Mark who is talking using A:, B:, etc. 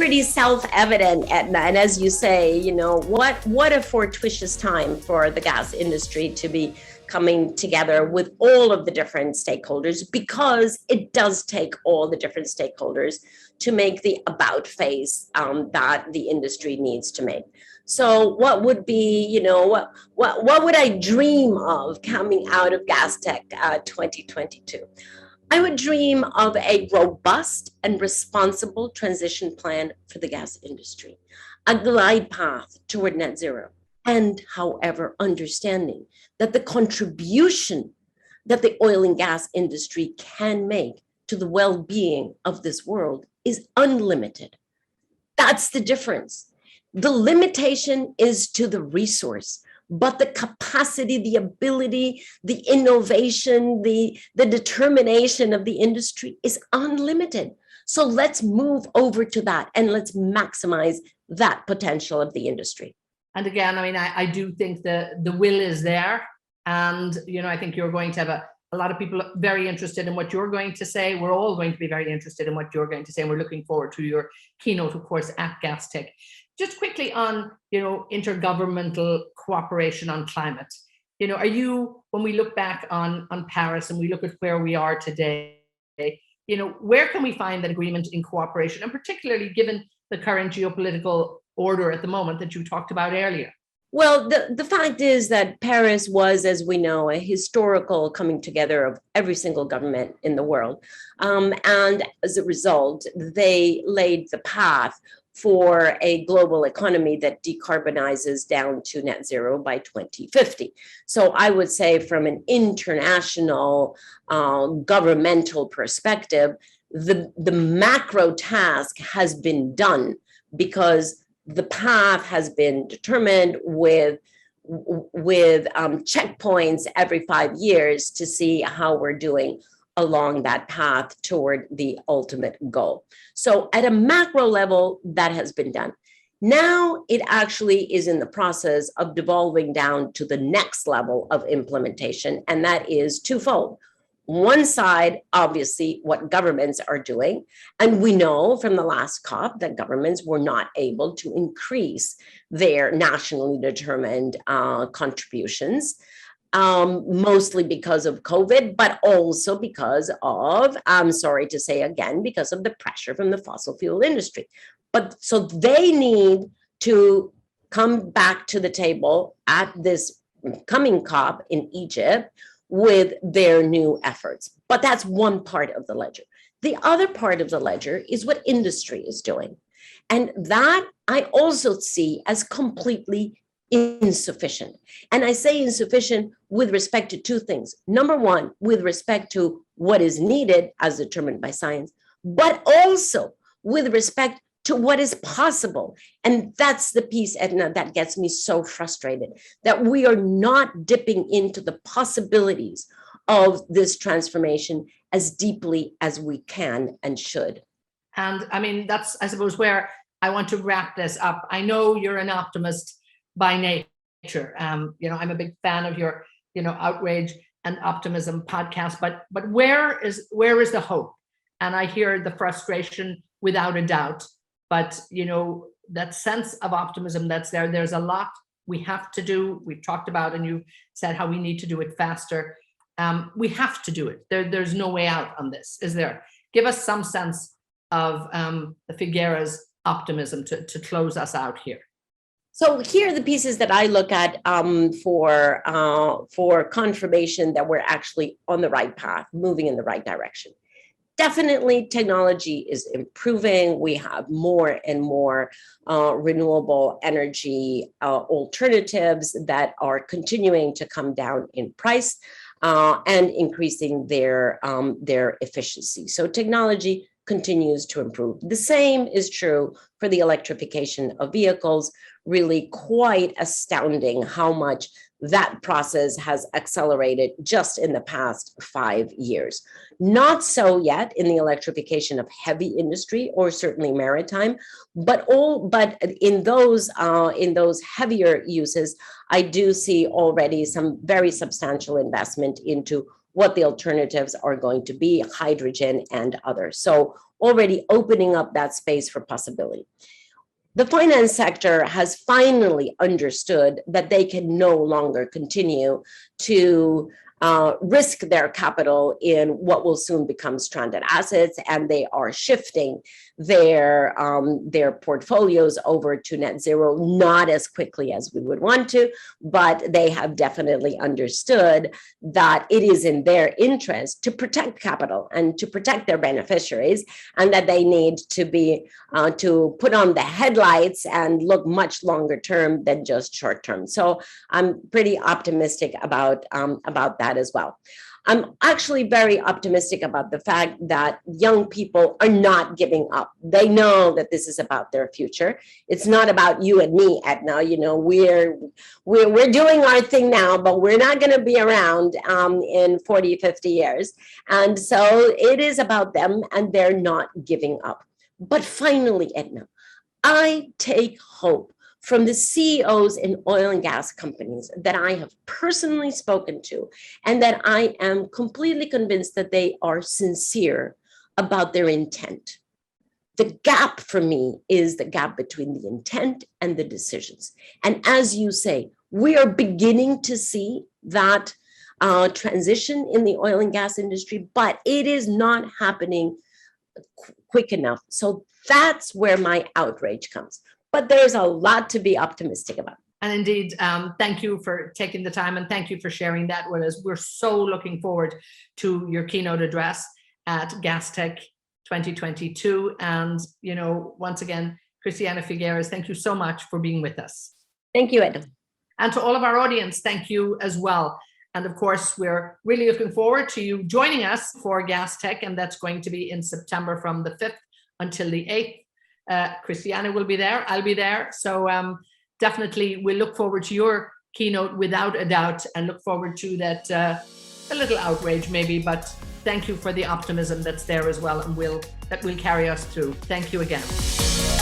A: pretty self-evident, Eithne. And as you say, what a fortuitous time for the gas industry to be coming together with all of the different stakeholders, because it does take all the different stakeholders to make the about face that the industry needs to make. So what would be, what would I dream of coming out of Gastech 2022? I would dream of a robust and responsible transition plan for the gas industry, a glide path toward net zero, and, however, understanding that the contribution that the oil and gas industry can make to the well-being of this world is unlimited. That's the difference. The limitation is to the resource, but the capacity, the ability, the innovation, the determination of the industry is unlimited. So let's move over to that and let's maximize that potential of the industry.
B: And again, I mean, I do think the will is there. And, I think you're going to have a lot of people very interested in what you're going to say. We're all going to be very interested in what you're going to say. And we're looking forward to your keynote, of course, at Gastech. Just quickly on, intergovernmental cooperation on climate. Are you, when we look back on Paris and we look at where we are today, where can we find that agreement in cooperation, and particularly given the current geopolitical order at the moment that you talked about earlier?
A: Well, the fact is that Paris was, as we know, a historical coming together of every single government in the world. And as a result, they laid the path for a global economy that decarbonizes down to net zero by 2050. So I would say from an international governmental perspective, the macro task has been done, because the path has been determined with checkpoints every 5 years to see how we're doing along that path toward the ultimate goal. So at a macro level, that has been done. Now it actually is in the process of devolving down to the next level of implementation, and that is twofold. One side, obviously, what governments are doing. And we know from the last COP that governments were not able to increase their nationally determined contributions, mostly because of COVID, but also because of, I'm sorry to say again, because of the pressure from the fossil fuel industry. But so they need to come back to the table at this coming COP in Egypt with their new efforts. But that's one part of the ledger. The other part of the ledger is what industry is doing. And that I also see as completely insufficient. And I say insufficient with respect to two things. Number one, with respect to what is needed as determined by science, but also with respect to what is possible. And that's the piece, Eithne, that gets me so frustrated, that we are not dipping into the possibilities of this transformation as deeply as we can and should.
B: And I mean, that's, I suppose, where I want to wrap this up. I know you're an optimist by nature. I'm a big fan of your, Outrage and Optimism podcast, but where is the hope? And I hear the frustration without a doubt. But, that sense of optimism that's there, there's a lot we have to do. We've talked about, and you said how we need to do it faster. We have to do it. There's no way out on this, is there? Give us some sense of the Figueres optimism to close us out here.
A: So here are the pieces that I look at for confirmation that we're actually on the right path, moving in the right direction. Definitely, technology is improving. We have more and more renewable energy alternatives that are continuing to come down in price and increasing their efficiency. So technology continues to improve. The same is true for the electrification of vehicles. Really quite astounding how much that process has accelerated just in the past 5 years. Not so yet in the electrification of heavy industry or certainly maritime, but in those heavier uses, I do see already some very substantial investment into what the alternatives are going to be, hydrogen and others. So already opening up that space for possibility. The finance sector has finally understood that they can no longer continue to risk their capital in what will soon become stranded assets, and they are shifting their portfolios over to net zero, not as quickly as we would want to, but they have definitely understood that it is in their interest to protect capital and to protect their beneficiaries, and that they need to be to put on the headlights and look much longer term than just short term. So I'm pretty optimistic about that as well. I'm actually very optimistic about the fact that young people are not giving up. They know that this is about their future. It's not about you and me, Eithne. You know, we're doing our thing now, but we're not going to be around in 40, 50 years. And so it is about them, and they're not giving up. But finally, Eithne, I take hope from the CEOs in oil and gas companies that I have personally spoken to, and that I am completely convinced that they are sincere about their intent. The gap for me is the gap between the intent and the decisions. And as you say, we are beginning to see that transition in the oil and gas industry, but it is not happening quick enough. So that's where my outrage comes. But there's a lot to be optimistic about.
B: And indeed, thank you for taking the time, and thank you for sharing that with us. We're so looking forward to your keynote address at Gastech 2022. And, you know, once again, Christiana Figueres, thank you so much for being with us.
A: Thank you, Eithne.
B: And to all of our audience, thank you as well. And of course, we're really looking forward to you joining us for Gastech, and that's going to be in September from the 5th until the 8th. Christiana will be there, I'll be there. So definitely we'll look forward to your keynote without a doubt, and look forward to that, a little outrage maybe, but thank you for the optimism that's there as well, and that will carry us through. Thank you again.